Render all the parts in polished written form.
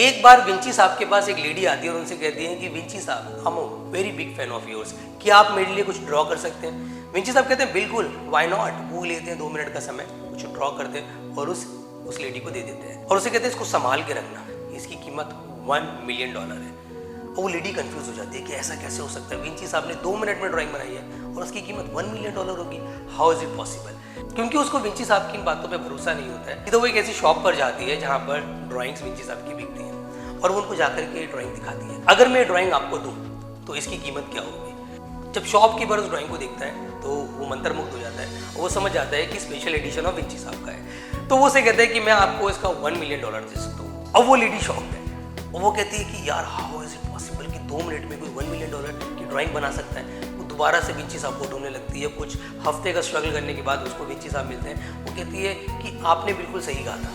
एक बार विंची साहब के पास एक लेडी आती है और उनसे कहती है कि विंची साहब, I am very big fan of yours, क्या आप मेरे लिए कुछ ड्रॉ कर सकते हैं? विंची साहब कहते हैं बिल्कुल, व्हाई नॉट। वो लेते हैं 2 मिनट का समय, कुछ ड्रॉ करते हैं और उस लेडी को दे देते हैं और उसे कहते हैं इसको संभाल के रखना, इसकी कीमत $1 मिलियन है। और वो लेडी कंफ्यूज हो जाती है कि ऐसा कैसे हो सकता है, विंची साहब ने 2 मिनट में ड्राइंग बनाई है और उसकी कीमत $1 मिलियन होगी, हाउ इज इट पॉसिबल? क्योंकि उसको विंची साहब की इन बातों पे भरोसा नहीं होता है। तो वो एक ऐसी शॉप पर जाती है जहाँ पर ड्राइंग्स विंची साहब की बिकती हैं और वो उनको जाकर के ड्राइंग दिखाती है। अगर मैं ड्राइंग आपको दूँ तो इसकी कीमत क्या होगी? जब शॉपकीपर उस ड्राइंग को देखता है तो वो मंत्रमुग्ध हो जाता है, वो समझ जाता है कि स्पेशल एडिशन ऑफ विंची साहब का है। तो वो उसे कहता है कि मैं आपको इसका $1 मिलियन दे सकता हूँ। अब वो लेडी शॉक है और वो कहती है कि यार हाउ इज इट पॉसिबल कि 2 मिनट में कोई $1 मिलियन की ड्राइंग बना सकता है। वो दोबारा से विंची साहब को ढूंढने लगती है। कुछ हफ्ते का स्ट्रगल करने के बाद उसको विंची साहब मिलते हैं। वो कहती है कि आपने बिल्कुल सही कहा था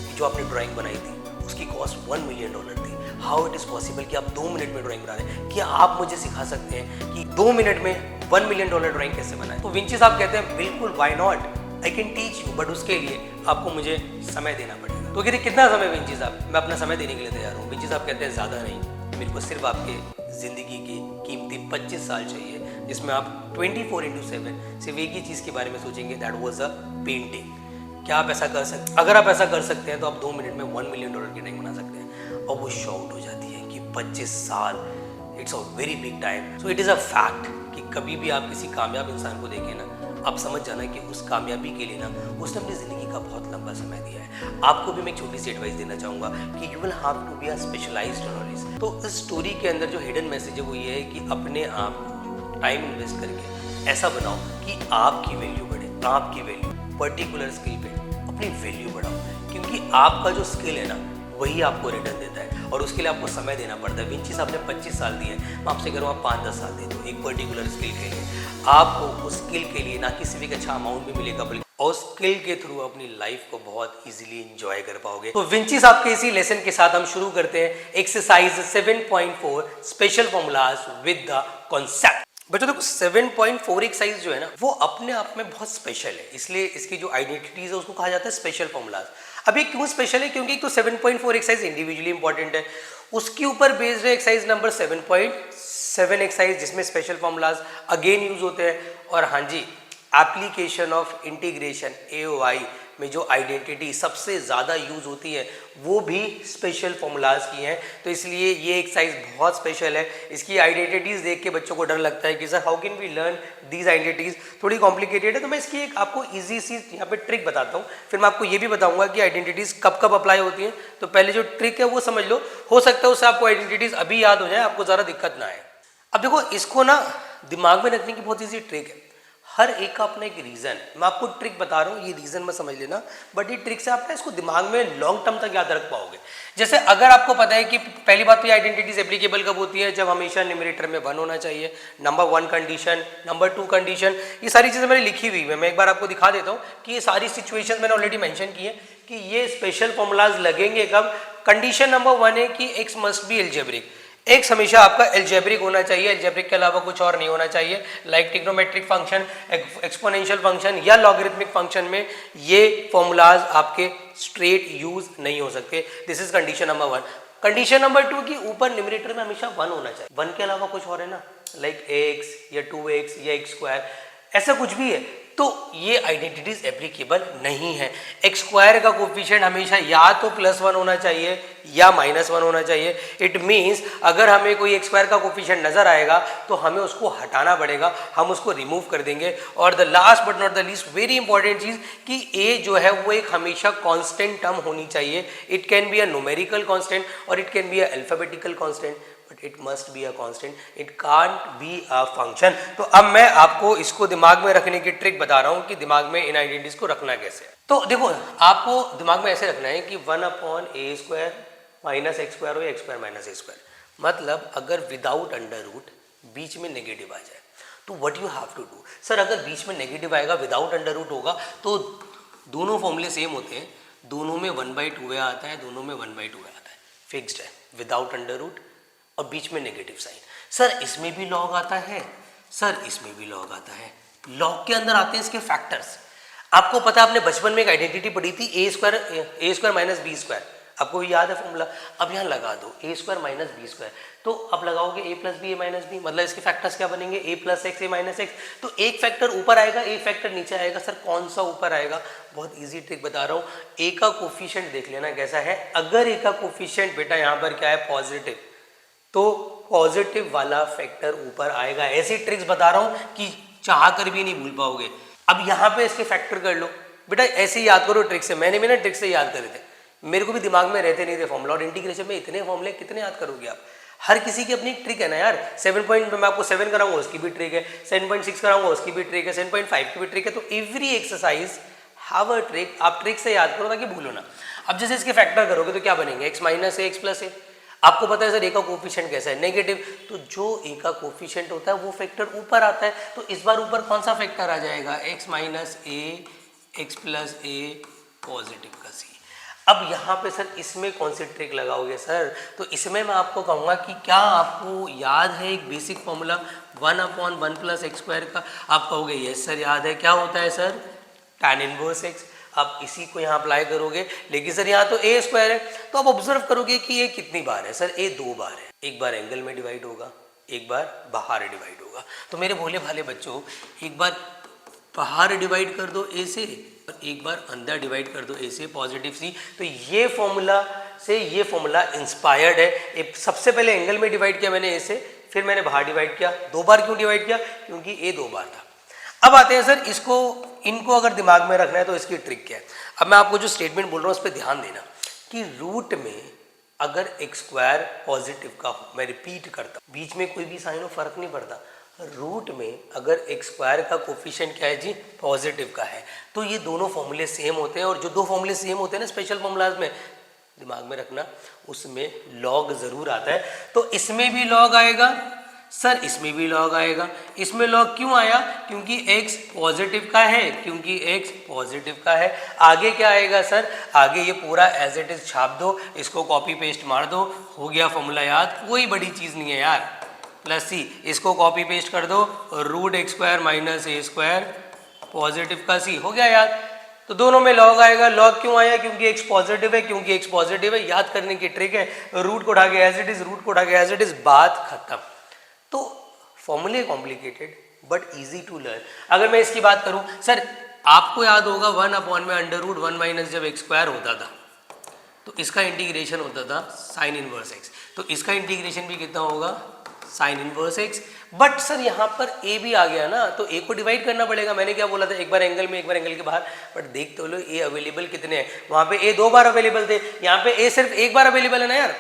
कि जो आपने ड्राइंग बनाई थी उसकी कॉस्ट $1 मिलियन थी। हाउ इट इज़ पॉसिबल कि आप 2 मिनट में ड्राइंग बना रहे हैं? क्या आप मुझे सिखा सकते हैं कि 2 मिनट में $1 मिलियन ड्राइंग कैसे बनाए? तो विंची साहब कहते हैं बिल्कुल, why not, I can teach you, but उसके लिए आपको मुझे समय देना पड़ेगा। तो कहते कितना समय विंची साहब? मैं अपना समय देने के लिए तैयार हूँ। विंची साहब कहते हैं ज़्यादा नहीं, मेरे को सिर्फ आपके ज़िंदगी की कीमती 25 साल चाहिए, जिसमें आप 24/7 सिर्फ एक ही चीज़ के बारे में सोचेंगे, दैट वाज अ पेंटिंग। क्या आप ऐसा कर सकते? अगर आप ऐसा कर सकते हैं तो आप 2 मिनट में $1 मिलियन की ड्राइंग बना सकते हैं। और वो शॉक्ड हो जाती है कि 25 साल, it's a very big time. So it is a fact कि कभी भी आप किसी कामयाब इंसान को देखें ना, आप समझ जाना कि उस कामयाबी के लिए ना उसने अपनी ज़िंदगी का बहुत लंबा समय दिया है। आपको भी मैं एक छोटी सी एडवाइस देना चाहूँगा कि you will have to be a specialised knowledge. तो इस स्टोरी के अंदर जो हिडन मैसेज है वो ये है कि अपने आप टाइम इन्वेस्ट करके ऐसा बनाओ कि आपकी वैल्यू बढ़े, आपकी वैल्यू पर्टिकुलर स्किल पे अपनी वैल्यू बढ़ाओ, क्योंकि आपका जो स्किल है ना वही आपको रिटर्न देता है और उसके लिए आपको समय देना पड़ता है। विंची साहब ने 25 साल दिए, मैं आपसे कह रहा हूँ आप 5-10 साल दे दो एक पर्टिकुलर स्किल के लिए। आपको उस स्किल के लिए ना कि सिर्फ एक अच्छा अमाउंट भी मिलेगा, बल्कि और स्किल के थ्रू अपनी लाइफ को बहुत इजीली एंजॉय कर पाओगे। तो विंची साहब के इसी लेसन के साथ हम शुरू करते हैं exercise 7.4 special formulas with the concept. बच्चों देखो 7.4 एक्सरसाइज जो है ना वो अपने आप में बहुत स्पेशल है, इसलिए इसकी जो आइडेंटिटीज है उसको कहा जाता है स्पेशल फॉर्मूलाज। अब ये क्यों स्पेशल है? क्योंकि तो 7.4 एक्सरसाइज इंडिविजुअली इंपॉर्टेंट है, उसके ऊपर बेस्ड है एक्सरसाइज नंबर 7.7 एक्सरसाइज जिसमें स्पेशल फॉर्मूलाज अगेन यूज होते हैं। और हाँ जी, एप्लीकेशन ऑफ इंटीग्रेशन AOI में जो आइडेंटिटी सबसे ज़्यादा यूज होती है वो भी स्पेशल फॉर्मूलाज की हैं। तो इसलिए ये एक्सरसाइज बहुत स्पेशल है। इसकी आइडेंटिटीज़ देख के बच्चों को डर लगता है कि sir how can we learn these identities, थोड़ी कॉम्प्लिकेटेड है। तो मैं इसकी एक आपको ईजी सी यहाँ पे ट्रिक बताता हूँ, फिर मैं आपको ये भी बताऊँगा कि आइडेंटिटीज़ कब कब अप्लाई होती हैं। तो पहले जो ट्रिक है वो समझ लो, हो सकता है उससे आपको आइडेंटिटीज़ अभी याद हो जाए, आपको ज़्यादा दिक्कत ना आए। अब देखो इसको ना दिमाग में रखने की बहुत ईजी ट्रिक है, हर एक का अपना एक रीज़न। मैं आपको ट्रिक बता रहा हूँ, ये रीज़न मत समझ लेना, बट ये ट्रिक से आप ना इसको दिमाग में लॉन्ग टर्म तक याद रख पाओगे। जैसे अगर आपको पता है कि पहली बात तो ये आइडेंटिटीज एप्लीकेबल कब होती है, जब हमेशा न्यूमरेटर में 1 होना चाहिए, नंबर 1 कंडीशन, नंबर 2 कंडीशन, ये सारी चीज़ें मैंने लिखी हुई है। मैं एक बार आपको दिखा देता हूँ कि ये सारी सिचुएशन मैंने ऑलरेडी मैंशन की है कि ये स्पेशल फॉर्मूलाज लगेंगे कब। कंडीशन नंबर 1 है कि x must be algebraic, x हमेशा आपका एल्जेब्रिक होना चाहिए, एल्जेब्रिक के अलावा कुछ और नहीं होना चाहिए। Like trigonometric function, exponential function या लॉगरिथमिक फंक्शन में ये फॉर्मूलाज आपके स्ट्रेट यूज नहीं हो सकते। This is condition number 1। Condition number 2 की ऊपर न्यूमरेटर में हमेशा 1 होना चाहिए, 1 के अलावा कुछ और है ना, लाइक एक्स या 2x या x², ऐसा कुछ भी है तो ये आइडेंटिटीज एप्लीकेबल नहीं है। x² का कोफिशिएंट हमेशा या तो +1 होना चाहिए या -1 होना चाहिए। इट मीन्स अगर हमें कोई x² का कोफिशिएंट नजर आएगा तो हमें उसको हटाना पड़ेगा, हम उसको रिमूव कर देंगे। और the last but not the least very important चीज कि a जो है वो एक हमेशा कांस्टेंट टर्म होनी चाहिए। It can be a numerical constant और it can be a alphabetical constant, but it must be a constant, it can't be a function. तो अब मैं आपको इसको दिमाग में रखने की ट्रिक बता रहा हूं कि दिमाग में इन आइडेंटिटीज को रखना कैसे। तो देखो आपको दिमाग में ऐसे रखना है कि 1/a² माइनस x² हो या x² माइनस a²। मतलब अगर विदाउट अंडर रूट बीच में नेगेटिव आ जाए तो what you have to do. Sir अगर बीच में नेगेटिव आएगा, विदाउट अंडर रूट होगा तो दोनों फॉर्मूले सेम होते हैं, दोनों में 1/2a आता है, दोनों में 1/2a आता है, फिक्स्ड है, विदाउट अंडर रूट और बीच में नेगेटिव साइन। सर इसमें भी लॉग आता है, सर इसमें भी लॉग आता है। लॉग के अंदर आते हैं इसके फैक्टर्स। आपको पता है आपने बचपन में एक आइडेंटिटी पढ़ी थी a² माइनस b²। आपको याद है फॉर्मूला। अब यहाँ लगा दो ए स्क्वायर माइनस बी स्क्वायर, तो अब लगाओगे ए प्लस बी ए माइनस बी, मतलब इसके फैक्टर्स क्या बनेंगे ए प्लस एक्स ए माइनस एक्स। तो एक फैक्टर ऊपर आएगा एक फैक्टर नीचे आएगा। सर कौन सा ऊपर आएगा? बहुत ईजी ट्रिक बता रहा हूँ, ए का कोफिशिएंट देख लेना कैसा है। अगर ए का कोफिशिएंट बेटा यहाँ पर क्या है पॉजिटिव, तो पॉजिटिव वाला फैक्टर ऊपर आएगा। ऐसी ट्रिक्स बता रहा हूँ कि चाह कर भी नहीं भूल पाओगे। अब यहाँ पे इसके फैक्टर कर लो बेटा, ऐसे ही याद करो ट्रिक से। मैंने भी ना ट्रिक से याद करे थे, मेरे को भी दिमाग में रहते नहीं थे फॉर्मूला, और इंटीग्रेशन में इतने फॉर्मूले कितने याद करोगे आप। हर किसी की अपनी एक ट्रिक है ना यार। 7 पॉइंट मैं आपको 7 कराऊंगा उसकी भी ट्रिक है, 7.6 कराऊंगा उसकी भी ट्रिक है, 7.5 की भी ट्रिक है। तो every exercise have a trick. आप ट्रिक से याद करो ताकि भूलो ना। अब जैसे इसके फैक्टर करोगे तो क्या बनेंगे एक्स माइनस ए एक्स प्लस ए। आपको पता है सर ए का कोफिशिएंट कैसा है नेगेटिव, तो जो ए का कोफिशिएंट होता है वो फैक्टर ऊपर आता है। तो इस बार ऊपर कौन सा फैक्टर आ जाएगा एक्स माइनस ए एक्स प्लस ए पॉजिटिव का सी। अब यहाँ पे सर इसमें कौन सी ट्रिक लगाओगे सर? तो इसमें मैं आपको कहूँगा कि क्या आपको याद है एक basic formula 1/1 plus x square का? आप कहोगे यस सर याद है। क्या होता है सर? tan inverse x. आप इसी को यहाँ अप्लाई करोगे, लेकिन सर यहाँ तो ए स्क्वायर है। तो आप ऑब्जर्व करोगे कि ये कितनी बार है सर? ए 2 बार है। एक बार एंगल में डिवाइड होगा, एक बार बाहर डिवाइड होगा। तो मेरे भोले भाले बच्चों, एक बार बाहर डिवाइड कर दो ए से, एक बार अंदर डिवाइड कर दो ए से पॉजिटिव सी। तो ये फॉर्मूला से ये फॉर्मूला इंस्पायर्ड है। सबसे पहले एंगल में डिवाइड किया मैंने ए से, फिर मैंने बाहर डिवाइड किया। 2 बार क्यों डिवाइड किया? क्योंकि ए 2 बार था। अब आते हैं सर इनको अगर दिमाग में रखना है तो इसकी ट्रिक क्या है। अब मैं आपको जो स्टेटमेंट बोल रहा हूँ उस पर ध्यान देना कि रूट में अगर एक्स स्क्वायर पॉजिटिव का हो, मैं रिपीट करता हूँ, बीच में कोई भी साइन हो फर्क नहीं पड़ता, रूट में अगर एक्स स्क्वायर का कोफिशिएंट क्या है जी पॉजिटिव का है, तो ये दोनों फॉर्मूले सेम होते हैं। और जो 2 फॉर्मूले सेम होते हैं ना स्पेशल फॉर्मूलाज में, दिमाग में रखना उसमें लॉग जरूर आता है। तो इसमें भी लॉग आएगा सर, इसमें भी लॉग आएगा। इसमें लॉग क्यों आया? क्योंकि x पॉजिटिव का है, क्योंकि x पॉजिटिव का है। आगे क्या आएगा सर? आगे ये पूरा एज इट इज छाप दो, इसको कॉपी पेस्ट मार दो, हो गया फॉर्मूला याद। कोई बड़ी चीज नहीं है यार। प्लस सी, इसको कॉपी पेस्ट कर दो, root x square minus A square positive का सी, हो गया याद। तो दोनों में लॉग आएगा। लॉग क्यों आया? क्योंकि x पॉजिटिव है, क्योंकि x पॉजिटिव है। याद करने की ट्रिक है, रूट को उठा के एज इट इज, रूट को उठा के एज इट इज, बात खत्म। तो फॉर्मूले complicated but easy to learn. अगर मैं इसकी बात करूं सर, आपको याद होगा 1/√1 माइनस जब एक्स स्क्वायर होता था तो इसका इंटीग्रेशन होता था साइन इनवर्स एक्स। तो इसका इंटीग्रेशन भी कितना होगा? Sine inverse x. But sir यहाँ पर ए भी आ गया ना, तो ए को डिवाइड करना पड़ेगा। मैंने क्या बोला था, एक बार एंगल में एक बार एंगल के बाहर। बट देख तो लो ए अवेलेबल कितने हैं, वहां पे ए 2 बार अवेलेबल थे, यहाँ पे ए सिर्फ 1 बार अवेलेबल है ना यार।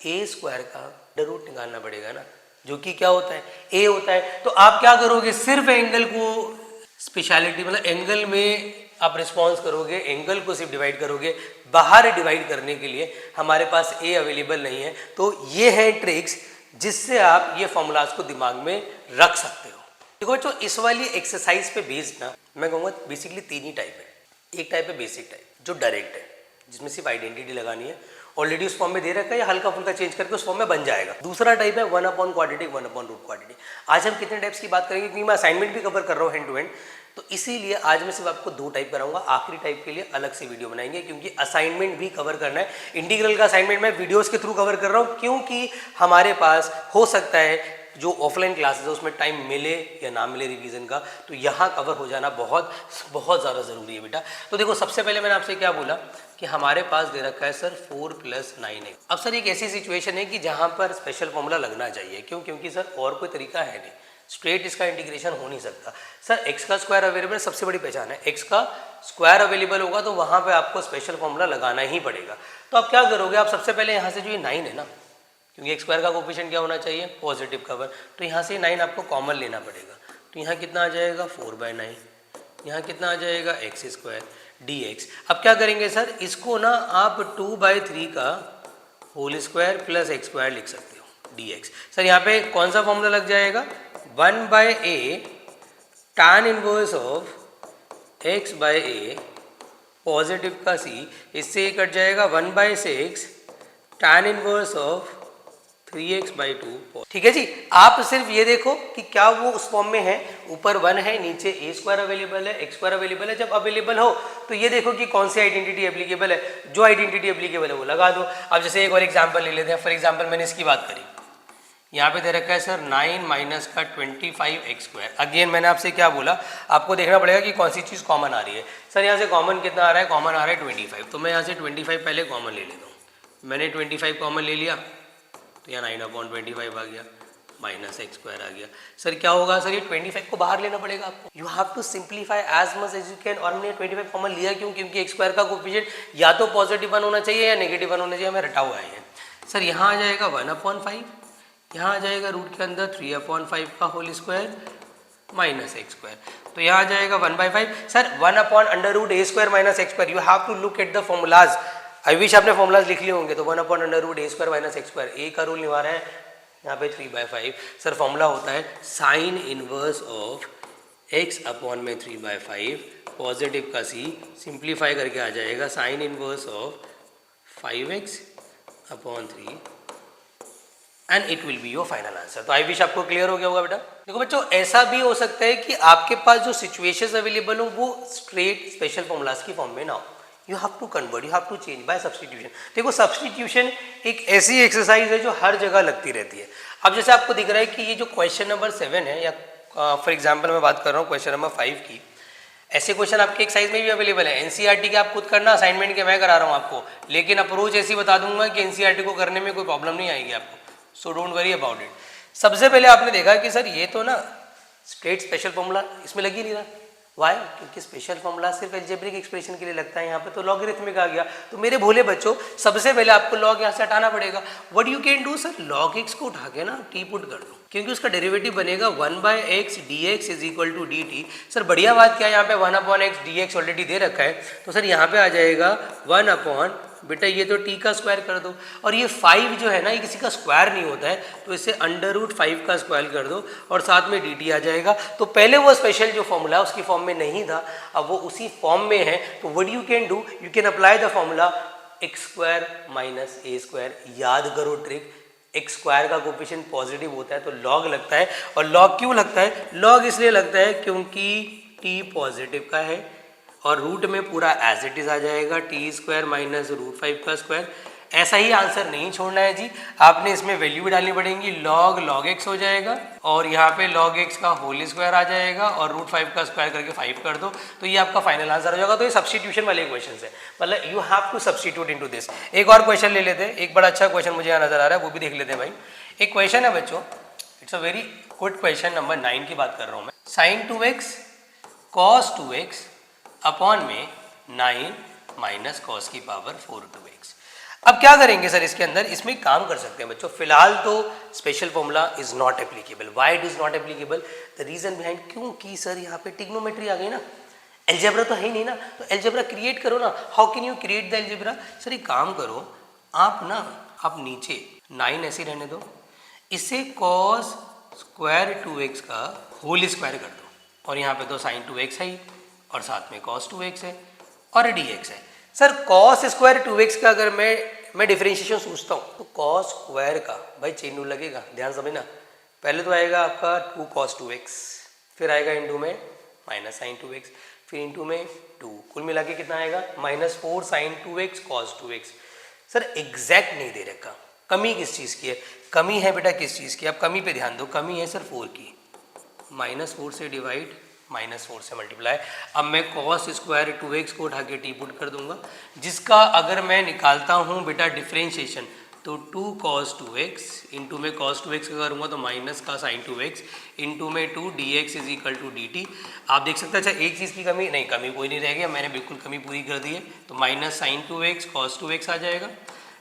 ए स्क्वायर का रूट निकालना पड़ेगा ना, जो कि क्या होता है ए होता है। तो आप क्या करोगे, सिर्फ एंगल को स्पेशलिटी, मतलब एंगल में आप रिस्पॉन्स करोगे, एंगल को सिर्फ डिवाइड करोगे। बाहर डिवाइड करने के लिए हमारे पास ए अवेलेबल नहीं है। तो ये है ट्रिक्स जिससे आप ये फॉर्मूलाज को दिमाग में रख सकते हो। देखो बच्चों, इस वाली एक्सरसाइज पे बेस्ड ना मैं कहूँगा बेसिकली 3 ही टाइप है। एक टाइप है बेसिक टाइप जो डायरेक्ट है, जिसमें सिर्फ आइडेंटिटी लगानी है, ऑलरेडी उस फॉर्म में दे रखा है, या हल्का फुल्का चेंज करके उस फॉर्म में बन जाएगा। दूसरा टाइप है 1/क्वाड्रेटिक 1/रूट क्वाड्रेटिक। आज हम कितने टाइप्स की बात करेंगे, क्योंकि मैं असाइनमेंट भी कवर कर रहा हूँ हैंड टू हैंड, तो इसीलिए आज मैं सिर्फ आपको 2 टाइप कराऊंगा। आखिरी टाइप के लिए अलग से वीडियो बनाएंगे, क्योंकि असाइनमेंट भी कवर करना है। इंटीग्रल का असाइनमेंट मैं वीडियोस के थ्रू कवर कर रहा हूँ, क्योंकि हमारे पास हो सकता है जो ऑफलाइन क्लासेस है उसमें टाइम मिले या ना मिले रिवीजन का, तो यहाँ कवर हो जाना बहुत बहुत ज़्यादा ज़रूरी है बेटा। तो देखो, सबसे पहले मैंने आपसे क्या बोला कि हमारे पास दे रखा है सर 4 + 9x। अब सर एक ऐसी सिचुएशन है कि जहाँ पर स्पेशल फॉर्मूला लगना चाहिए। क्यों? क्योंकि सर और कोई तरीका है नहीं, स्ट्रेट इसका इंटीग्रेशन हो नहीं सकता। सर एक्स का स्क्वायर अवेलेबल, सबसे बड़ी पहचान है, एक्स का स्क्वायर अवेलेबल होगा तो वहाँ पे आपको स्पेशल फॉर्मूला लगाना ही पड़ेगा। तो आप क्या करोगे, आप सबसे पहले यहाँ से जो ये 9 है ना, क्योंकि एक्स स्क्वायर का कोफिशिएंट क्या होना चाहिए पॉजिटिव का 1, तो यहाँ से 9 आपको कॉमन लेना पड़ेगा। तो यहाँ कितना आ जाएगा 4/9, यहाँ कितना आ जाएगा x² dx। अब क्या करेंगे सर, इसको ना आप 2/3 का होल स्क्वायर प्लस x² लिख सकते हो dx। सर यहाँ पे कौन सा फॉर्मूला लग जाएगा, 1/a tan inverse of x/a positive का c, इससे कट जाएगा 1/6 tan इनवर्स ऑफ 3x/2। ठीक है जी, आप सिर्फ ये देखो कि क्या वो उस फॉर्म में है, ऊपर 1 है, नीचे a² अवेलेबल है, x² अवेलेबल है। जब अवेलेबल हो तो ये देखो कि कौन सी आइडेंटिटी एप्लीकेबल है, जो आइडेंटिटी एप्लीकेबल है वो लगा दो। अब जैसे एक और एग्जांपल ले लेते हैं। फॉर एग्जांपल मैंने इसकी बात करी, यहाँ पे दे रखा है सर 9 माइनस का 25x²। अगेन मैंने आपसे क्या बोला, आपको देखना पड़ेगा कि कौन सी चीज़ कॉमन आ रही है। सर यहाँ से कॉमन कितना आ रहा है, कॉमन आ रहा है 25, तो मैं यहाँ से 25 पहले कॉमन ले लेता हूँ। मैंने 25 कॉमन ले लिया तो यहाँ 9/25 आ गया, माइनस x² आ गया। सर क्या होगा, सर ये 25 को बाहर लेना पड़ेगा आपको। You have to simplify as much as you can. और हमने 25 कॉमन लिया क्यों, क्योंकि x² का कोफिशिएंट या तो पॉजिटिव 1 होना चाहिए या नेगेटिव 1 होना चाहिए, हमें रटा हुआ है। सर यहाँ आ जाएगा 1/5, यहाँ आ जाएगा रूट के अंदर 3/5 का होल स्क्वायर माइनस x², तो यहाँ आ जाएगा 1/5। Sir 1/√a² minus x²। You have to look at the formulas. I wish आपने फॉर्मूलाज लिख लिए होंगे। तो 1/√a² माइनस x², a का रूल निभा रहा है यहाँ पे 3/5। सर फॉर्मूला होता है sign inverse of x/3/5, positive का c, सिंप्लीफाई करके आ जाएगा sign inverse of 5x/3 and it will be your final answer. तो आई विश आपको क्लियर हो गया होगा बेटा। देखो बच्चों, ऐसा भी हो सकता है कि आपके पास जो सिचुएशंस अवेलेबल हो वो स्ट्रेट स्पेशल फॉर्मूलाज की फॉर्म में ना हो। You have to convert, you have to change by substitution. देखो सब्स्टिट्यूशन एक ऐसी एक्सरसाइज है जो हर जगह लगती रहती है। अब जैसे आपको दिख रहा है कि ये जो क्वेश्चन नंबर 7 है, या फॉर एग्जाम्पल मैं बात कर रहा हूँ क्वेश्चन नंबर 5 की, ऐसे क्वेश्चन आपके एक्सरसाइज में भी अवेलेबल है। एनसीईआरटी के आप खुद करना, असाइनमेंट के मैं करा रहा हूँ आपको, लेकिन अप्रोच ऐसी बता दूंगा कि एनसीईआरटी को करने में कोई प्रॉब्लम नहीं आएगी आपको। So don't worry about it. सबसे पहले आपने देखा कि सर ये तो ना स्ट्रेट स्पेशल फॉर्मूला इसमें लग ही नहीं रहा। वाई? क्योंकि स्पेशल फॉर्मूला सिर्फ एल्जेब्रिक एक्सप्रेशन के लिए लगता है। यहाँ पे तो लॉगरिथमिक आ गया। तो मेरे भोले बच्चों, सबसे पहले आपको लॉग यहाँ से हटाना पड़ेगा। What you can do sir, log x को उठा के ना t पुट कर दो, क्योंकि उसका डेरिवेटिव बनेगा 1/x dx is equal to dt। Sir बढ़िया बात क्या है, यहाँ पे 1/x dx ऑलरेडी दे रखा है, तो सर यहाँ पे आ जाएगा 1/, बेटा ये तो t का स्क्वायर कर दो। और ये 5 जो है ना, ये किसी का स्क्वायर नहीं होता है, तो इसे √5 का स्क्वायर कर दो और साथ में dt आ जाएगा। तो पहले वो स्पेशल जो फॉर्मूला है उसकी फॉर्म में नहीं था, अब वो उसी फॉर्म में है। तो what you can do, you can apply the formula x² minus a²। याद करो ट्रिक, x² का कोफिशिएंट पॉजिटिव होता है तो log लगता है। और log क्यों लगता है, log इसलिए लगता है क्योंकि t पॉजिटिव का है और रूट में पूरा एज इट इज आ जाएगा t² माइनस √5 का स्क्वायर। ऐसा ही आंसर नहीं छोड़ना है जी, आपने इसमें वैल्यू भी डालनी पड़ेगी। log x हो जाएगा और यहाँ पे log x का होल स्क्वायर आ जाएगा और √5 का स्क्वायर करके 5 कर दो, तो ये आपका फाइनल आंसर हो जाएगा। तो ये सब्स्टिट्यूशन वाले क्वेश्चन है, मतलब you have to substitute into this. एक और क्वेश्चन ले लेते हैं, एक बड़ा अच्छा क्वेश्चन मुझे यहाँ नजर आ रहा है, वो भी देख लेते हैं भाई। एक क्वेश्चन है बच्चों, it's a very good question, number 9 की बात कर रहा हूँ मैं। sin 2x cos 2x upon में 9 माइनस कॉस की पावर 4/2x। अब क्या करेंगे सर इसके अंदर, इसमें काम कर सकते हैं बच्चों। फिलहाल तो special formula is not applicable. Why it is not applicable, the reason behind, क्योंकि सर यहाँ पे ट्रिग्नोमेट्री आ गई ना, एल्जेब्रा तो है ही नहीं ना, तो एल्जेब्रा क्रिएट करो ना। How can you create the algebra, sir एक काम करो आप नीचे 9 ऐसे रहने दो, इसे cos स्क्वायर 2x का होल स्क्वायर कर दो और यहाँ पे तो sin 2x है ही और साथ में cos 2x है और dx है। सर cos स्क्वायर 2x का अगर मैं डिफरेंशिएशन सोचता हूँ तो cos स्क्वायर का भाई चेन रूल लगेगा, ध्यान समझना। पहले तो आएगा आपका 2 cos 2x, फिर आएगा इंटू में माइनस sin 2x, फिर इंटू में 2, कुल मिला के कितना आएगा -4 sin 2x cos 2x। Sir exact नहीं दे रखा, कमी किस चीज़ की है, कमी है बेटा किस चीज़ की, आप कमी पे ध्यान दो, कमी है सर 4 की। -4 से डिवाइड, -4 से मल्टीप्लाई। अब मैं cos स्क्वायर 2x को उठा के t पुट कर दूंगा, जिसका अगर मैं निकालता हूँ बेटा डिफरेंशिएशन तो 2 cos 2x इंटू में cos 2x का करूँगा तो माइनस का sin 2x इंटू में 2 dx is equal to dt। आप देख सकते हैं, अच्छा एक चीज़ की कमी नहीं, कमी कोई नहीं रह गया, मैंने बिल्कुल कमी पूरी कर दी है। तो minus sin 2x cos 2x आ जाएगा,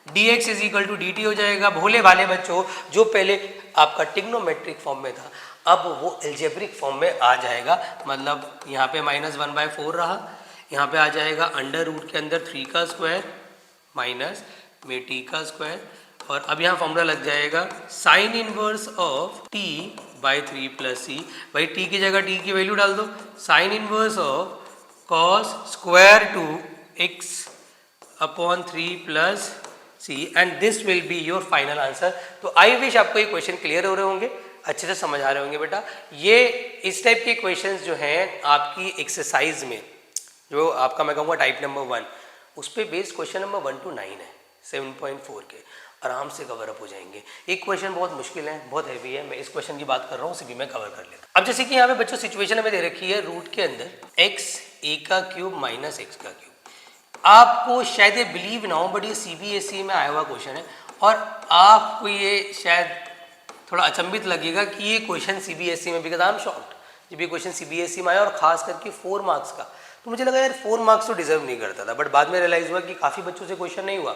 dx is equal to dt हो जाएगा। भोले भाले बच्चों, जो पहले आपका ट्रिग्नोमेट्रिक फॉर्म में था अब वो एल्जेब्रिक फॉर्म में आ जाएगा, मतलब यहाँ पे -1/4 रहा, यहाँ पे आ जाएगा अंडर रूट के अंदर 3 का स्क्वायर माइनस में t का स्क्वायर, और अब यहाँ फॉर्मूला लग जाएगा sign inverse of t/3 plus c। भाई t की जगह t की वैल्यू डाल दो, sine inverse of cos square 2x upon 3 plus C and this will be your final answer. तो आई विश आपको ये क्वेश्चन क्लियर हो रहे होंगे, अच्छे से समझ आ रहे होंगे बेटा। ये इस टाइप के क्वेश्चंस जो हैं आपकी एक्सरसाइज में, जो आपका मैं कहूँगा टाइप नंबर 1, उस पर बेस्ड क्वेश्चन नंबर 1 to 9 है 7.4 के, आराम से कवर अप हो जाएंगे। एक क्वेश्चन बहुत मुश्किल है, बहुत हैवी है, मैं इस क्वेश्चन की बात कर रहा हूँ, उसे भी मैं कवर कर लेता। अब जैसे कि यहाँ पे बच्चों सिचुएशन हमें दे रखी है रूट के अंदर x a का क्यूब माइनस एक्स का क्यूब। आपको शायद ये बिलीव ना हो बट ये CBSE में आया हुआ क्वेश्चन है, और आपको ये शायद थोड़ा अचंभित लगेगा कि ये क्वेश्चन CBSE में, बिकॉज आई एम शॉक्ड जब ये क्वेश्चन CBSE में आया, और खास करके 4 मार्क्स का। तो मुझे लगा यार 4 मार्क्स तो डिजर्व नहीं करता था, बट बाद में रियलाइज हुआ कि काफ़ी बच्चों से क्वेश्चन नहीं हुआ,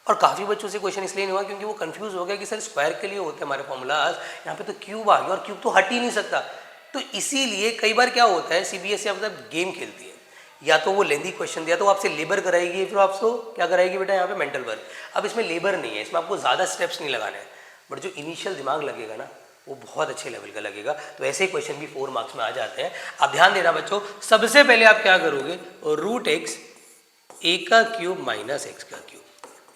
और काफ़ी बच्चों से क्वेश्चन इसलिए नहीं हुआ क्योंकि वो कंफ्यूज हो गया कि सर स्क्वायर के लिए होते हैं हमारे फॉर्मूलाज, यहाँ पे तो क्यूब आ गया और क्यूब तो हट ही नहीं सकता। तो इसीलिए कई बार क्या होता है CBSE आपका गेम खेलती है, या तो वो लेंदी क्वेश्चन दिया तो आपसे लेबर कराएगी, फिर आपको क्या कराएगी बेटा यहाँ पे मेंटल वर्क। अब इसमें लेबर नहीं है, इसमें आपको ज़्यादा स्टेप्स नहीं लगाने हैं, बट जो इनिशियल दिमाग लगेगा ना वो बहुत अच्छे लेवल का लगेगा। तो ऐसे क्वेश्चन भी 4 मार्क्स में आ जाते हैं। अब ध्यान देना बच्चों, सबसे पहले आप क्या करोगे, रूट एक्स a का क्यूब माइनस एक्स का क्यूब,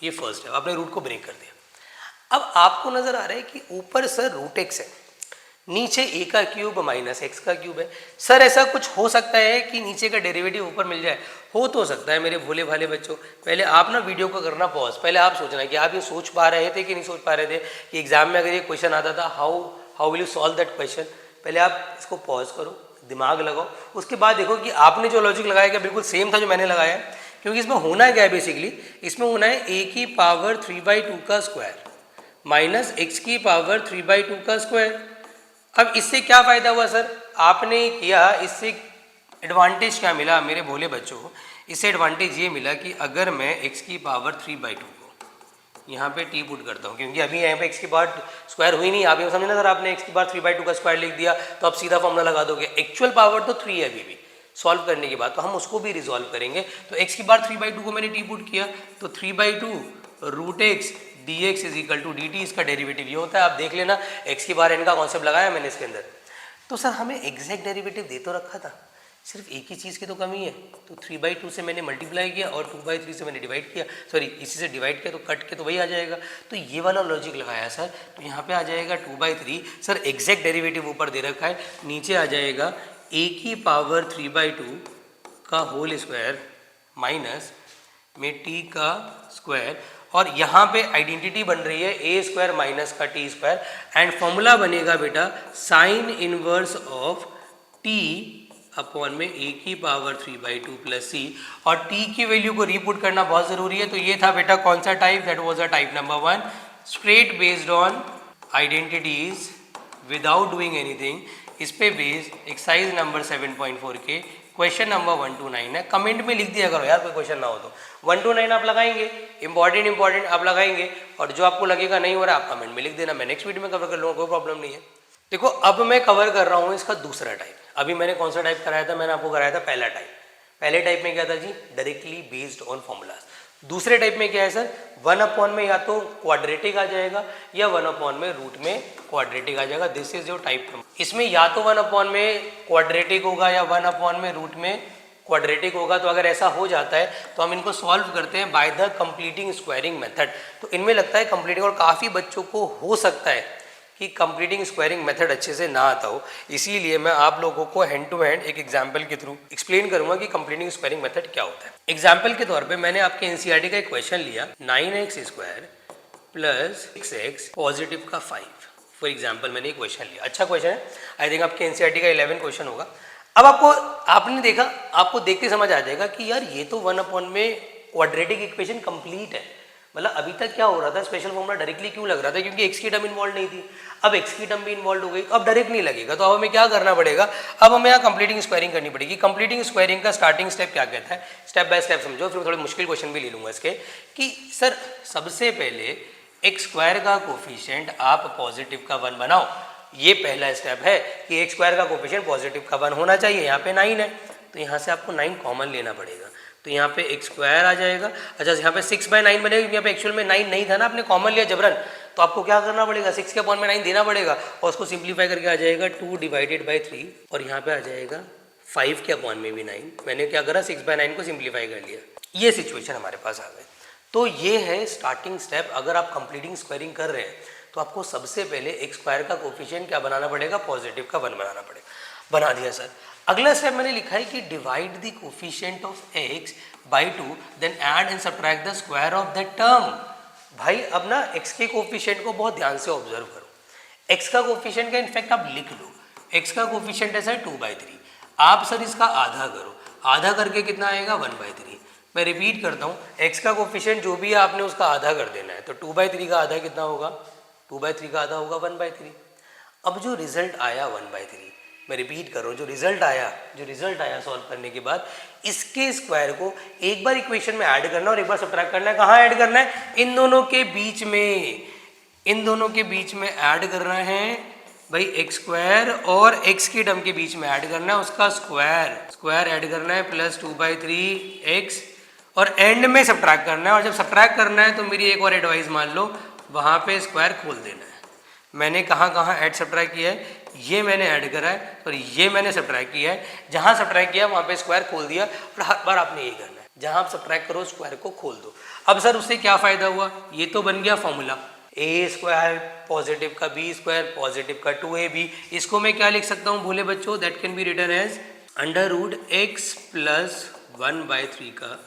ये फर्स्ट है, आपने रूट को ब्रेक कर दिया। अब आपको नजर आ रहा है कि ऊपर सर रूट एक्स है, नीचे a का क्यूब माइनस एक्स का क्यूब है। सर ऐसा कुछ हो सकता है कि नीचे का डेरिवेटिव ऊपर मिल जाए, हो तो सकता है मेरे भोले भाले बच्चों। पहले आप ना वीडियो को करना पॉज, पहले आप सोचना कि आप ये सोच पा रहे थे कि नहीं सोच पा रहे थे कि एग्जाम में अगर ये क्वेश्चन आता था how will you solve that question. पहले आप इसको पॉज करो, दिमाग लगाओ, उसके बाद देखो कि आपने जो लॉजिक लगाया क्या बिल्कुल सेम था जो मैंने लगाया है। क्योंकि इसमें होना क्या है, बेसिकली इसमें होना है a की पावर 3/2 का स्क्वायर माइनस x की पावर 3/2 का स्क्वायर। अब इससे क्या फ़ायदा हुआ सर, आपने किया, इससे एडवांटेज क्या मिला मेरे भोले बच्चों, इससे एडवांटेज ये मिला कि अगर मैं x की पावर 3/2 को यहाँ पे t पुट करता हूँ, क्योंकि अभी यहाँ पे x की पावर स्क्वायर हुई नहीं, आप ये समझना सर आपने x की पावर 3/2 का स्क्वायर लिख दिया तो आप सीधा फॉर्मूला लगा दोगे। एक्चुअल पावर तो 3 है अभी भी सॉल्व करने के बाद, तो हम उसको भी रिजॉल्व करेंगे। तो x की बार 3/2 को मैंने t पुट किया तो 3/2 root x dx is equal to dt, इसका डेरिवेटिव ये होता है। आप देख लेना x की बार n का कॉन्सेप्ट लगाया मैंने इसके अंदर। तो सर हमें एग्जैक्ट डेरिवेटिव दे तो रखा था, सिर्फ एक ही चीज़ की तो कमी है, तो 3/2 से मैंने मल्टीप्लाई किया और 2/3 से मैंने डिवाइड किया, सॉरी इसी से डिवाइड किया तो कट के तो वही आ जाएगा। तो ये वाला लॉजिक लगाया सर, तो यहाँ पे आ जाएगा 2/3। सर एग्जैक्ट डेरिवेटिव ऊपर दे रखा है, नीचे आ जाएगा a की पावर 3/2 का होल स्क्वायर माइनस में t का स्क्वायर, और यहाँ पे आइडेंटिटी बन रही है a स्क्वायर माइनस का t स्क्वायर, एंड फॉर्मूला बनेगा बेटा sign inverse of t upon में a की पावर 3/2 प्लस c, और t की वैल्यू को रीपुट करना बहुत ज़रूरी है। तो ये था बेटा कौन सा type, that was a type number 1, straight based on identities without doing anything. इस पे बेस्ड एक्सरसाइज नंबर 7.4 के क्वेश्चन नंबर 1 to 9 है। कमेंट में लिख दिया करो यार, कोई क्वेश्चन ना हो तो 1 to 9 आप लगाएंगे, इंपॉर्टेंट आप लगाएंगे, और जो आपको लगेगा नहीं हो रहा आप कमेंट में लिख देना, मैं नेक्स्ट वीडियो में कवर कर लूँगा, कोई प्रॉब्लम नहीं है। देखो अब मैं कवर कर रहा हूँ इसका दूसरा टाइप। अभी मैंने कौन सा टाइप कराया था, मैंने आपको कराया था पहला टाइप। पहले टाइप में क्या था जी, डायरेक्टली बेस्ड ऑन फॉर्मूलाज। दूसरे टाइप में क्या है सर, 1/, में या तो क्वाड्रेटिक आ जाएगा या 1/, में रूट में क्वाड्रेटिक आ जाएगा। This is your type number. इसमें या तो 1/, में क्वाड्रेटिक होगा या 1/, में रूट में क्वाड्रेटिक होगा। तो अगर ऐसा हो जाता है तो हम इनको सॉल्व करते हैं by the completing squaring method. तो इनमें लगता है कंप्लीटिंग, और काफ़ी बच्चों को हो सकता है कि कंप्लीटिंग स्क्वायरिंग मेथड अच्छे से ना आता हो, इसीलिए मैं आप लोगों को हैंड टू हैंड एक एग्जांपल के थ्रू एक्सप्लेन करूंगा कि कंप्लीटिंग स्क्वायरिंग मेथड क्या होता है। एग्जांपल के तौर पे मैंने आपके एनसीईआरटी का एक क्वेश्चन लिया, 9x² प्लस 6x पॉजिटिव का 5। फॉर एग्जाम्पल मैंने एक क्वेश्चन लिया, अच्छा क्वेश्चन है, आई थिंक आपके एनसीईआरटी का 11 क्वेश्चन होगा। अब आपने देखा, आपको देखते समझ आ जाएगा कि यार ये तो 1/, में क्वाड्रेटिक इक्वेशन कंप्लीट है। मतलब अभी तक क्या हो रहा था, स्पेशल फॉर्मूला डायरेक्टली क्यों लग रहा था, क्योंकि x की टर्म इन्वॉल्व नहीं थी। अब x की टर्म भी इन्वॉल्व हो गई, अब डायरेक्ट नहीं लगेगा। तो अब हमें क्या करना पड़ेगा, अब हमें यहाँ कंप्लीटिंग स्क्वायरिंग करनी पड़ेगी। कंप्लीटिंग स्क्वायरिंग का स्टार्टिंग स्टेप क्या कहता है, स्टेप बाय स्टेप समझो, फिर थोड़े मुश्किल क्वेश्चन भी ले लूंगा इसके, कि सर सबसे पहले x² का कोफिशिएंट आप पॉजिटिव का 1 बनाओ। ये पहला स्टेप है कि x² का कोफिशिएंट पॉजिटिव का 1 होना चाहिए। यहाँ पे 9 है तो यहाँ से आपको 9 कॉमन लेना पड़ेगा, तो यहाँ पे x² आ जाएगा। अच्छा यहाँ पे 6/9 बनेगा, क्योंकि यहाँ पे एक्चुअल में 9 नहीं था ना, आपने कॉमन लिया जबरन, तो आपको क्या करना पड़ेगा, 6 के अपॉन में 9 देना पड़ेगा, और उसको सिंप्लीफाई करके आ जाएगा 2/3, और यहाँ पे आ जाएगा 5 के अपॉन में भी 9। मैंने क्या करा, 6/9 को सिंप्लीफाई कर लिया। ये सिचुएशन हमारे पास आ गई। तो ये है स्टार्टिंग स्टेप। अगर आप कंप्लीटिंग स्क्वायरिंग कर रहे हैं तो आपको सबसे पहले एक्स स्क्वायर का कोफिशिएंट क्या बनाना पड़ेगा, पॉजिटिव का 1 बनाना पड़ेगा। बना दिया सर। अगला स्टेप मैंने लिखा है कि divide the coefficient of x by 2 then add and subtract the square of that term. भाई अब ना एक्स के कोफिशिएंट को बहुत ध्यान से ऑब्जर्व करो। एक्स का कोफिशिएंट का इनफैक्ट आप लिख लो, एक्स का कोफिशिएंट है सर 2/3। आप सर इसका आधा करो, आधा करके कितना आएगा 1/3। मैं रिपीट करता हूँ, एक्स का कोफिशिएंट जो भी है आपने उसका आधा कर देना है। तो 2/3 का आधा कितना होगा, 2/3 का आधा होगा 1/3। अब जो रिजल्ट आया 1/3, मैं रिपीट कर रहा हूँ, जो रिजल्ट आया सॉल्व करने के बाद इसके स्क्वायर को एक बार इक्वेशन में ऐड करना और एक बार सब्ट्रैक्ट करना है। कहाँ ऐड करना है, इन दोनों के बीच में, इन दोनों के बीच में ऐड करना है भाई। एक्स स्क्वायर और एक्स की टर्म के बीच में ऐड करना है उसका स्क्वायर ऐड करना है प्लस 2/3 एक्स, और एंड में सब्ट्रैक्ट करना है। और जब सब्ट्रैक्ट करना है तो मेरी एक और एडवाइस मान लो, वहाँ पे स्क्वायर खोल देना है। मैंने कहाँ ऐड सब्ट्रैक्ट किया है, ये मैंने ऐड करा है और ये मैंने सब्ट्रैक्ट किया है। जहाँ सब्ट्रैक्ट किया वहाँ पे स्क्वायर खोल दिया, और हर बार आपने यही करना है, जहाँ आप सब्ट्रैक्ट करो स्क्वायर को खोल दो। अब सर उससे क्या फ़ायदा हुआ, ये तो बन गया फॉर्मूला, ए स्क्वायर पॉजिटिव का बी स्क्वायर पॉजिटिव का 2ab। इसको मैं क्या लिख सकता हूँ भोले बच्चों, that can be written as √x + 1/3 का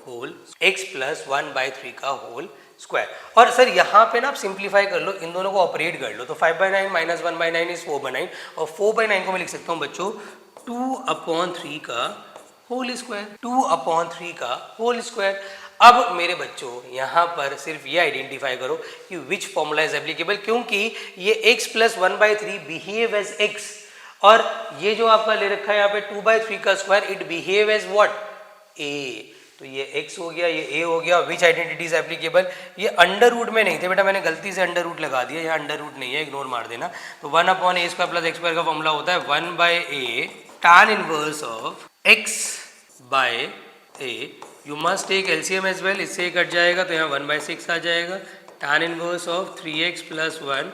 होल, x + 1/3 का होल स्क्वायर। और सर यहाँ पे ना आप सिंप्लीफाई कर लो, इन दोनों को ऑपरेट कर लो। तो 5/9 - 1/9 इज 4/9, और 4/9 को मैं लिख सकता हूँ बच्चों 2/3 का होल स्क्वायर, 2/3 का होल स्क्वायर। अब मेरे बच्चों यहाँ पर सिर्फ ये आइडेंटिफाई करो कि विच फॉर्मूला इज एप्लीकेबल, क्योंकि ये x + 1/3 बिहेव एज x, और ये जो आपका ले रखा है यहाँ पे 2/3 का square, it behave as what, a। तो ये x हो गया, ये a हो गया। विच आइडेंटिटी इज एप्लीकेबल, ये अंडर रूट में नहीं थे बेटा, मैंने गलती से अंडर रूट लगा दिया, यहाँ अंडर रूट नहीं है, इग्नोर मार देना। तो 1/a² + x² का फॉर्मूला होता है 1/a tan inverse of x/a। You must take LCM as well, इससे कट जाएगा तो यहाँ 1/6 आ जाएगा। tan inverse of 3x + 1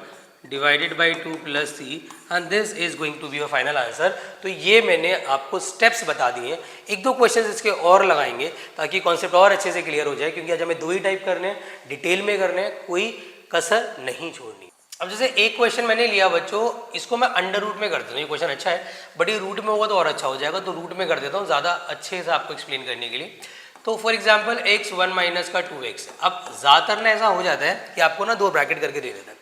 divided by 2 + 3, and this is going to be your final answer. तो ये मैंने आपको स्टेप्स बता दिए हैं, एक दो क्वेश्चंस इसके और लगाएंगे ताकि कॉन्सेप्ट और अच्छे से क्लियर हो जाए, क्योंकि आज हमें 2 ही टाइप करने हैं, डिटेल में करने हैं, कोई कसर नहीं छोड़नी। अब जैसे एक क्वेश्चन मैंने लिया बच्चों, इसको मैं अंडर रूट में कर देता हूँ, ये क्वेश्चन अच्छा है, बट ये रूट में होगा तो और अच्छा हो जाएगा, तो रूट में कर देता हूँ ज़्यादा अच्छे से आपको एक्सप्लेन करने के लिए। तो फॉर एग्जाम्पल x 1 - का 2x। अब ज़्यादातर ना ऐसा हो जाता है कि आपको ना 2 ब्रैकेट करके दे देता है,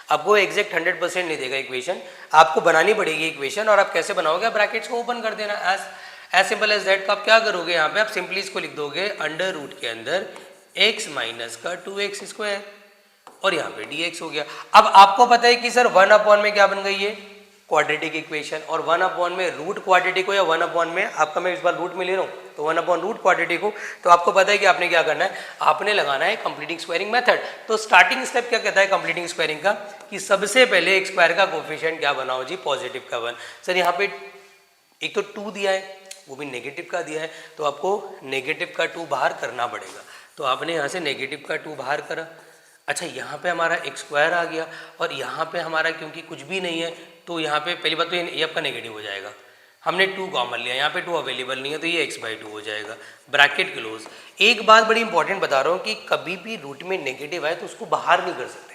आपको एग्जैक्ट 100% नहीं देगा इक्वेशन, आपको बनानी पड़ेगी इक्वेशन। और आप कैसे बनाओगे, ब्रैकेट्स को ओपन कर देना, एज सिंपल एज दैट। तो आप क्या करोगे, यहाँ पे आप सिंपली इसको लिख दोगे अंडर रूट के अंदर x - का 2x², और यहाँ पे dx हो गया। अब आपको पता है कि सर 1/, में क्या बन गई है, क्वाड्रेटिक इक्वेशन, और 1/, में रूट क्वाड्रेटिक हो या 1/, में आपका, मैं इस बार रूट में ले रहा हूँ तो 1/√ क्वाड्रेटिक हो। तो आपको पता है कि आपने क्या करना है, आपने लगाना है कंप्लीटिंग स्क्वायरिंग मेथड। तो स्टार्टिंग स्टेप क्या कहता है कंप्लीटिंग स्क्वायरिंग का, कि सबसे पहले एक्स स्क्वायर का कोफिशिएंट क्या बनाओ जी, पॉजिटिव का 1। सर यहाँ पे एक तो 2 दिया है, वो भी नेगेटिव का दिया है, तो आपको नेगेटिव का 2 बाहर करना पड़ेगा। तो आपने यहाँ से नेगेटिव का 2 बाहर करा। अच्छा, यहाँ पे हमारा एक्स स्क्वायर आ गया, और यहाँ पे हमारा क्योंकि कुछ भी नहीं है तो यहाँ पे पहली बात तो ये आपका नेगेटिव हो जाएगा, हमने 2 कॉमन लिया, यहाँ पे 2 अवेलेबल नहीं है तो ये x/2 हो जाएगा, ब्रैकेट क्लोज। एक बात बड़ी इंपॉर्टेंट बता रहा हूँ कि कभी भी रूट में नेगेटिव आए तो उसको बाहर नहीं कर सकते,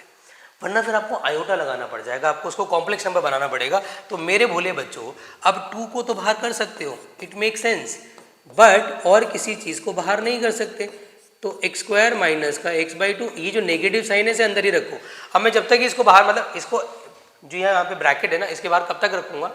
वरना फिर आपको आयोटा लगाना पड़ जाएगा, आपको उसको कॉम्प्लेक्स नंबर बनाना पड़ेगा। तो मेरे भोले बच्चों, अब 2 को तो बाहर कर सकते हो, इट मेक सेंस, बट और किसी चीज़ को बाहर नहीं कर सकते। तो x² - का x/2, ये जो नेगेटिव साइन है इसे अंदर ही रखो। अब मैं जब तक इसको बाहर, मतलब इसको जो यहाँ पे ब्रैकेट है ना, इसके बाहर कब तक रखूँगा,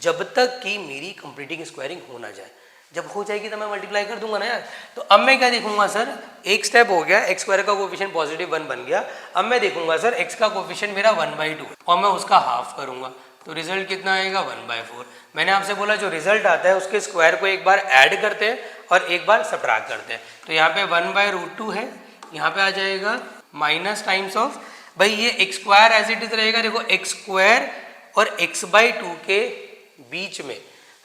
जब तक कि मेरी कंप्लीटिंग स्क्वायरिंग हो ना जाए। जब हो जाएगी तो मैं मल्टीप्लाई कर दूंगा ना यार। तो अब मैं क्या देखूंगा सर, एक स्टेप हो गया, x² का कोफिशिएंट पॉजिटिव 1 बन गया। अब मैं देखूंगा सर x का कोफिशिएंट मेरा 1/2 और मैं उसका हाफ करूंगा, तो रिजल्ट कितना आएगा 1/4। मैंने आपसे बोला जो रिजल्ट आता है उसके स्क्वायर को एक बार ऐड करते हैं और एक बार सब्ट्रैक्ट करते हैं। तो यहाँ पे 1/√2 है, यहाँ पे आ जाएगा माइनस टाइम्स ऑफ, भाई ये x² एज इट इज रहेगा। देखो x² और x/2 के बीच में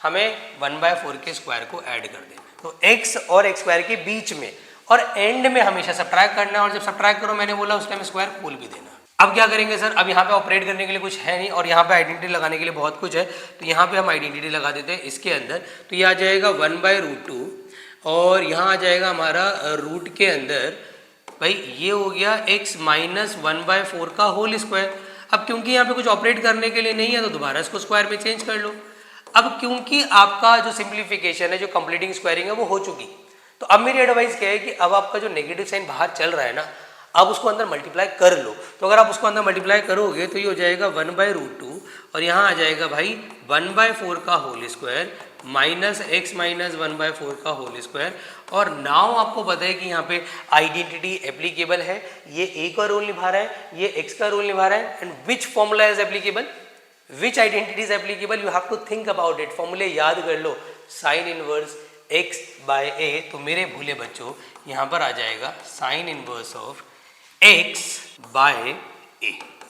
हमें 1/4 के स्क्वायर को ऐड कर देना, तो x और x² के बीच में, और एंड में हमेशा सब्ट्रैक्ट करना है। और जब सब्ट्रैक्ट करो, मैंने बोला उस टाइम स्क्वायर खोल भी देना। अब क्या करेंगे सर, अब यहाँ पे ऑपरेट करने के लिए कुछ है नहीं और यहाँ पे आइडेंटिटी लगाने के लिए बहुत कुछ है, तो यहाँ पे हम आइडेंटिटी लगा देते हैं इसके अंदर। तो ये आ जाएगा 1/√2 और यहाँ आ जाएगा हमारा रूट के अंदर भाई ये हो गया x माइनस 1/4 का होल स्क्वायर। अब क्योंकि यहाँ पे कुछ ऑपरेट करने के लिए नहीं है तो दोबारा इसको स्क्वायर में चेंज कर लो। अब क्योंकि आपका जो सिंप्लीफिकेशन है, जो कंप्लीटिंग स्क्वायरिंग है वो हो चुकी, तो अब मेरी एडवाइस क्या है कि अब आपका जो नेगेटिव साइन बाहर चल रहा है ना, अब उसको अंदर मल्टीप्लाई कर लो। तो अगर आप उसको अंदर मल्टीप्लाई करोगे तो ये हो जाएगा 1/√2 और यहाँ आ जाएगा भाई 1/4 का whole square minus x minus 1/4 का होल स्क्वायर। और नाउ आपको पता है कि यहाँ पे आइडेंटिटी एप्लीकेबल है, ये a का रोल निभा रहा है, ये x का रोल निभा रहा है। And which formula is applicable, which identity is applicable, you have to think about it. फॉर्मूले याद कर लो, साइन इनवर्स x/a। तो मेरे भूले बच्चों यहाँ पर आ जाएगा sign inverse of x/a।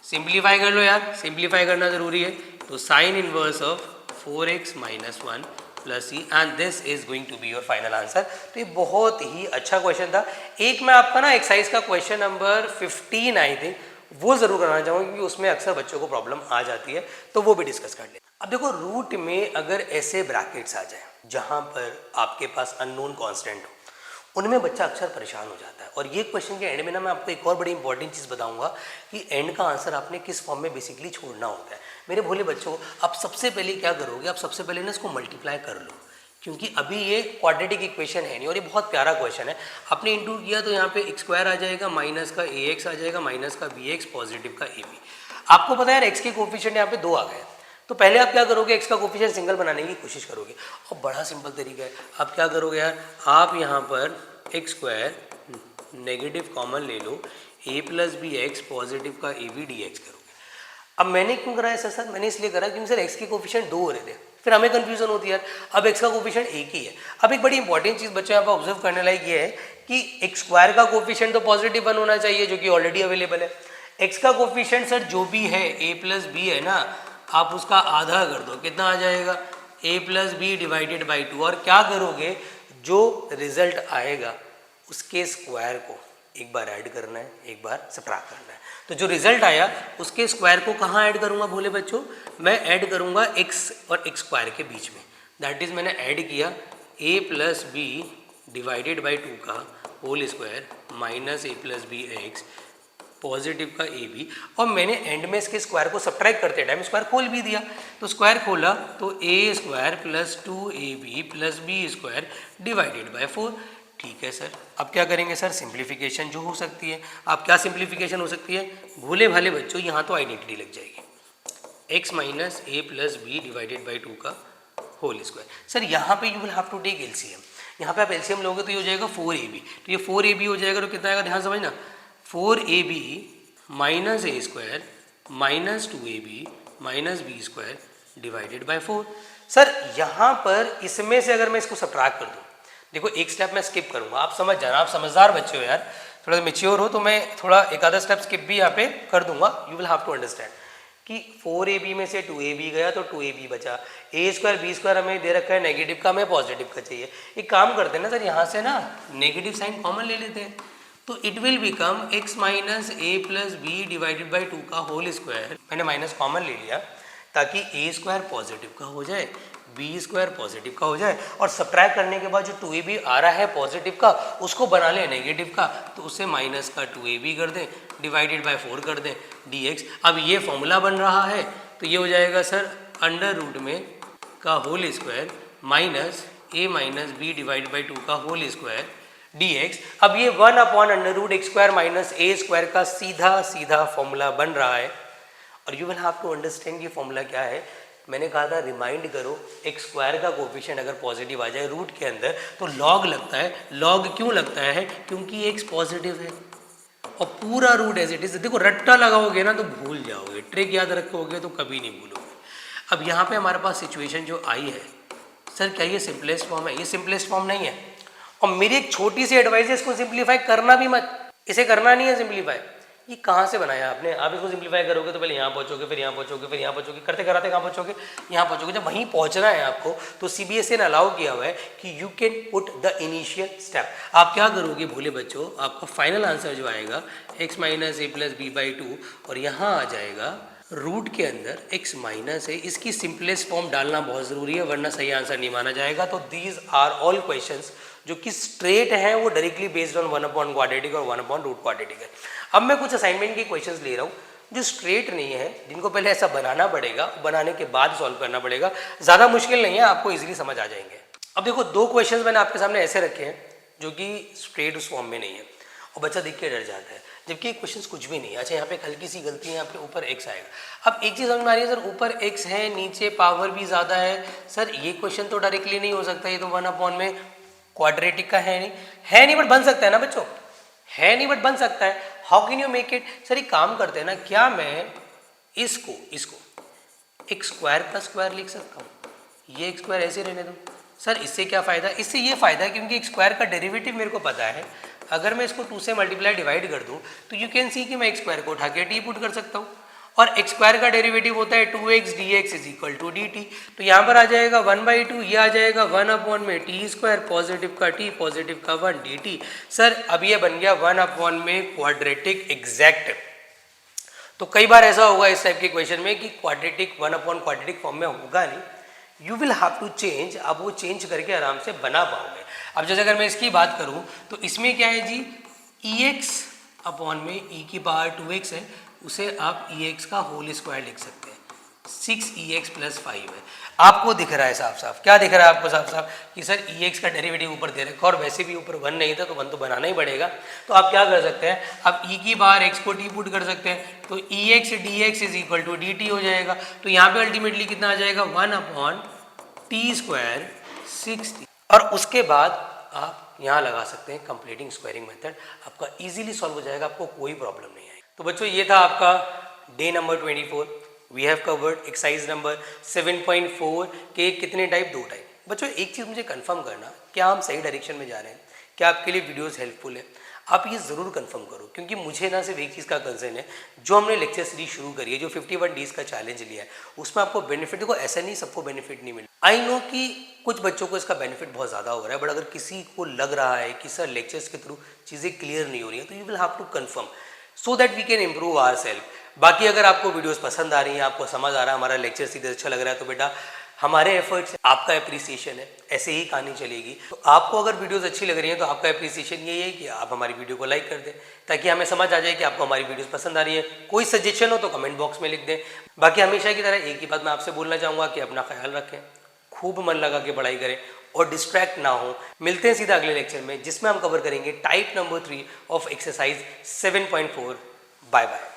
Simplify कर लो यार, सिंप्लीफाई करना जरूरी है। तो sine inverse of 4x minus 1 plus c and this is going to be your final answer. तो ये बहुत ही अच्छा क्वेश्चन था। एक मैं आपका ना एक्सरसाइज का क्वेश्चन नंबर 15 आई थिंक वो जरूर कराना चाहूँगा, क्योंकि उसमें अक्सर बच्चों को प्रॉब्लम आ जाती है, तो वो भी डिस्कस कर ले। अब देखो, रूट में अगर ऐसे ब्रैकेट्स आ जाए जहाँ पर आपके पास अननोन कांस्टेंट हो, उनमें बच्चा अक्सर परेशान हो जाता है। और ये क्वेश्चन के एंड में ना मैं आपको एक और बड़ी इंपॉर्टेंट चीज़ बताऊंगा कि एंड का आंसर आपने किस फॉर्म में बेसिकली छोड़ना होता है। मेरे भोले बच्चों, आप सबसे पहले क्या करोगे, आप सबसे पहले ना इसको मल्टीप्लाई कर लो, क्योंकि अभी ये क्वाड्रेटिक इक्वेशन है नहीं और ये बहुत प्यारा क्वेश्चन है। आपने इंटू किया तो यहाँ पे x स्क्वायर आ जाएगा, माइनस का ax आ जाएगा, माइनस का bx, पॉजिटिव का ab। आपको पता है यार x के कोफिशिएंट यहाँ पे 2 आ गए, तो पहले आप क्या करोगे, x का कोफिशिएंट सिंगल बनाने की कोशिश करोगे। और बड़ा सिंपल तरीका है, आप क्या करोगे यार, आप यहाँ पर x स्क्वायर नेगेटिव कॉमन ले लो, a plus B x positive का ए बी डी एक्स करोगे। अब मैंने क्यों करा ऐसा सर, मैंने इसलिए करा क्योंकि सर x के कोफिशिएंट 2 हो रहे थे, फिर हमें कंफ्यूजन होती है यार, अब x का कोफिशिएंट एक ही है। अब एक बड़ी इंपॉर्टेंट चीज़ बच्चों यहाँ पर ऑब्जर्व करने लायक ये है कि x स्क्वायर का कोफिशिएंट तो पॉजिटिव 1 होना चाहिए, जो कि ऑलरेडी अवेलेबल है। x का कोफिशिएंट सर जो भी है a प्लस बी है ना, आप उसका आधा कर दो, कितना आ जाएगा, a plus B divided by 2। और क्या करोगे, जो रिजल्ट आएगा उसके स्क्वायर को एक बार ऐड करना है, एक बार सब्ट्रैक्ट करना है। तो जो रिजल्ट आया उसके स्क्वायर को कहाँ ऐड करूँगा भोले बच्चों, मैं ऐड करूँगा x और x स्क्वायर के बीच में। दैट इज़ मैंने ऐड किया a plus B divided by 2 का whole square minus a plus B x positive का ए बी, और मैंने एंड में इसके स्क्वायर को सब्ट्रैक्ट करते टाइम स्क्वायर खोल भी दिया। तो स्क्वायर खोला तो a स्क्वायर प्लस 2ab प्लस बी स्क्वायर डिवाइडेड बाई 4। ठीक है सर, अब क्या करेंगे सर, सिंप्लीफिकेशन जो हो सकती है। आप क्या सिंप्लीफिकेशन हो सकती है भोले भाले बच्चों, यहाँ तो आइडेंटिटी लग जाएगी, x minus A plus B divided by 2 का होल स्क्वायर। सर यहाँ पे you will have to take LCM, यहाँ पे आप एलसीएम लोगे तो ये हो जाएगा 4ab, तो ये 4ab हो जाएगा तो कितना आएगा, ध्यान समझना, 4ab minus A square minus 2ab minus B square divided by 4। Sir यहाँ पर इसमें से अगर मैं इसको सब्ट्रैक्ट कर दूँ, देखो एक स्टेप मैं स्किप करूँगा, आप समझ जाना, आप समझदार बच्चे हो यार, थोड़ा मेच्योर हो, तो मैं थोड़ा एक आधा स्टेप स्किप भी यहाँ पे कर दूंगा। You will have to understand कि 4ab में से 2ab गया तो 2ab बचा, a स्क्वायर बी स्क्वायर हमें दे रखा है नेगेटिव का, हमें पॉजिटिव का चाहिए। एक काम करते हैं ना सर, यहाँ से ना नेगेटिव साइन कॉमन ले लेते हैं, तो it will become x minus A plus B divided by 2 का होल स्क्वायर। मैंने माइनस कॉमन ले लिया ताकि a स्क्वायर पॉजिटिव का हो जाए, बी स्क्वायर पॉजिटिव का हो जाए, और सब्ट्रैक्ट करने के बाद जो 2ab आ रहा है पॉजिटिव का उसको बना लें नेगेटिव का, तो उससे माइनस का 2ab कर दें डिवाइडेड बाय 4 कर दें dx। अब ये फॉर्मूला बन रहा है, तो ये हो जाएगा सर अंडर रूट में का whole square minus a minus B divide by 2 का होल स्क्वायर dx। अब ये 1 upon under root x square minus a square का सीधा सीधा फॉर्मूला बन रहा है। और you will have to understand ये फॉर्मूला क्या है। मैंने कहा था रिमाइंड करो, एक्स स्क्वायर का कोफिशिएंट अगर पॉजिटिव आ जाए रूट के अंदर तो लॉग लगता है। लॉग क्यों लगता है, क्योंकि एक्स पॉजिटिव है और पूरा रूट एज इट इज। देखो रट्टा लगाओगे ना तो भूल जाओगे, ट्रिक याद रखोगे तो कभी नहीं भूलोगे। अब यहाँ पे हमारे पास सिचुएशन जो आई है, सर क्या ये सिंपलेस्ट फॉर्म है? ये सिंपलेस्ट फॉर्म नहीं है। और मेरी एक छोटी सी एडवाइस है, इसको सिंप्लीफाई करना भी मत, इसे करना नहीं है सिंप्लीफाई। ये कहाँ से बनाया आपने? आप इसको सिंप्लीफाई करोगे तो पहले यहाँ पहुँचोगे, फिर यहाँ पहुँचोगे, फिर यहाँ पहुँचोगे, करते कराते कहाँ पहुँचोगे? यहाँ पहुँचोगे। जब वहीं पहुँचना है आपको तो CBSE ने अलाउ किया हुआ है कि you can put the initial step. आप क्या करोगे भोले बच्चों, आपका फाइनल आंसर जो आएगा x minus A plus B by 2 और यहाँ आ जाएगा रूट के अंदर x माइनस है। इसकी सिंपलेस्ट फॉर्म डालना बहुत ज़रूरी है वरना सही आंसर नहीं माना जाएगा। तो दीज आर ऑल क्वेश्चंस जो कि स्ट्रेट है, वो directly based on 1 upon quadratic और 1 अपॉन रूट क्वाड्रेटिक है। अब मैं कुछ असाइनमेंट के क्वेश्चंस ले रहा हूँ जो स्ट्रेट नहीं है, जिनको पहले ऐसा बनाना पड़ेगा, बनाने के बाद सॉल्व करना पड़ेगा। ज़्यादा मुश्किल नहीं है, आपको इजीली समझ आ जाएंगे। अब देखो, 2 क्वेश्चंस मैंने आपके सामने ऐसे रखे हैं जो कि स्ट्रेट उस फॉर्म में नहीं है और बच्चा देख के डर जाता है, जबकि ये क्वेश्चंस कुछ भी नहीं है। अच्छा, यहाँ पे एक हल्की सी गलती है, यहाँ पे ऊपर x आएगा। अब एक चीज़ समझ में आ रही है सर, ऊपर x है, नीचे पावर भी ज़्यादा है। सर ये क्वेश्चन तो डायरेक्टली नहीं हो सकता, ये तो 1 अपॉन में क्वाड्रेटिक का है नहीं, बट बन सकता है ना बच्चों, है नहीं बट बन सकता है। How can you make it? Sir एक काम करते हैं ना, क्या मैं इसको एक स्क्वायर का स्क्वायर लिख सकता हूँ? ये एक स्क्वायर ऐसे रहने दूँ। सर इससे क्या फ़ायदा? इससे ये फ़ायदा है क्योंकि एक स्क्वायर का डेरिवेटिव मेरे को पता है। अगर मैं इसको 2 से मल्टीप्लाई डिवाइड कर दूँ तो यू कैन सी कि मैं एक स्क्वायर को उठा के टी पुट कर सकता हूँ, और एक्स स्क्वायर का डेरिवेटिव होता है 2x dx is equal to dt। तो यहाँ पर आ जाएगा 1/2, ये आ जाएगा 1 अपॉन में टी स्क्वायर, पॉजिटिव का t, पॉजिटिव का 1 dt। सर अब ये बन गया 1 अपॉन में क्वाड्रेटिक एग्जैक्ट। तो कई बार ऐसा होगा इस टाइप के क्वेश्चन में कि क्वाड्रेटिक 1 अपॉन क्वाड्रेटिक फॉर्म में होगा नहीं, you will have to change. आप वो चेंज करके आराम से बना पाओगे। अब जैसे अगर मैं इसकी बात करूँ तो इसमें क्या है जी, ex अपॉन में e की पावर 2x है, उसे आप ex का होल स्क्वायर लिख सकते हैं। 6ex प्लस 5 है। आपको दिख रहा है साफ साफ, क्या दिख रहा है आपको साफ साफ कि सर ex का डेरिवेटिव ऊपर दे रखा है और वैसे भी ऊपर 1 नहीं था तो 1 तो बनाना ही पड़ेगा। तो आप क्या कर सकते हैं, आप e की बार x को t पुट कर सकते हैं, तो ex dx is equal to dt हो जाएगा। तो यहाँ पे अल्टीमेटली कितना आ जाएगा, 1 अपॉन टी स्क्वायर 6t। और उसके बाद आप यहाँ लगा सकते हैं कंप्लीटिंग स्क्वायरिंग मेथड, आपका इजीली सॉल्व हो जाएगा, आपको कोई प्रॉब्लम नहीं आएगी। तो बच्चों ये था आपका day number 24। We have covered exercise number 7.4 के कितने टाइप, 2 टाइप। बच्चों एक चीज़ मुझे कंफर्म करना, क्या हम सही डायरेक्शन में जा रहे हैं, क्या आपके लिए वीडियोस हेल्पफुल है? आप ये ज़रूर कंफर्म करो, क्योंकि मुझे ना सिर्फ एक चीज़ का कंसर्न है, जो हमने लेक्चर सीरीज शुरू करी है, जो 51 डेज का चैलेंज लिया है, उसमें आपको बेनिफिट, देखो ऐसा नहीं सबको बेनिफिट नहीं मिले। आई नो कि कुछ बच्चों को इसका बेनिफिट बहुत ज़्यादा हो रहा है, बट अगर किसी को लग रहा है कि सर लेक्चर्स के थ्रू चीज़ें क्लियर नहीं हो रही हैं, तो you will have to confirm so that we can improve our self. बाकी अगर आपको वीडियोस पसंद आ रही हैं, आपको समझ आ रहा है, हमारा लेक्चर सीरीज अच्छा लग रहा है, तो बेटा हमारे एफर्ट्स, आपका एप्रिसिएशन है, ऐसे ही कहानी चलेगी। तो आपको अगर वीडियोस अच्छी लग रही हैं तो आपका एप्रिसिएशन यही है कि आप हमारी वीडियो को लाइक कर दें, ताकि हमें समझ आ जाए कि आपको हमारी वीडियोस पसंद आ रही है। कोई सजेशन हो तो कमेंट बॉक्स में लिख दें। बाकी हमेशा की तरह एक ही बात मैं आपसे बोलना चाहूँगा कि अपना ख्याल रखें, खूब मन लगा के पढ़ाई करें और डिस्ट्रैक्ट ना हो। मिलते हैं सीधा अगले लेक्चर में, जिसमें हम कवर करेंगे type number 3 of exercise 7.4। Bye bye.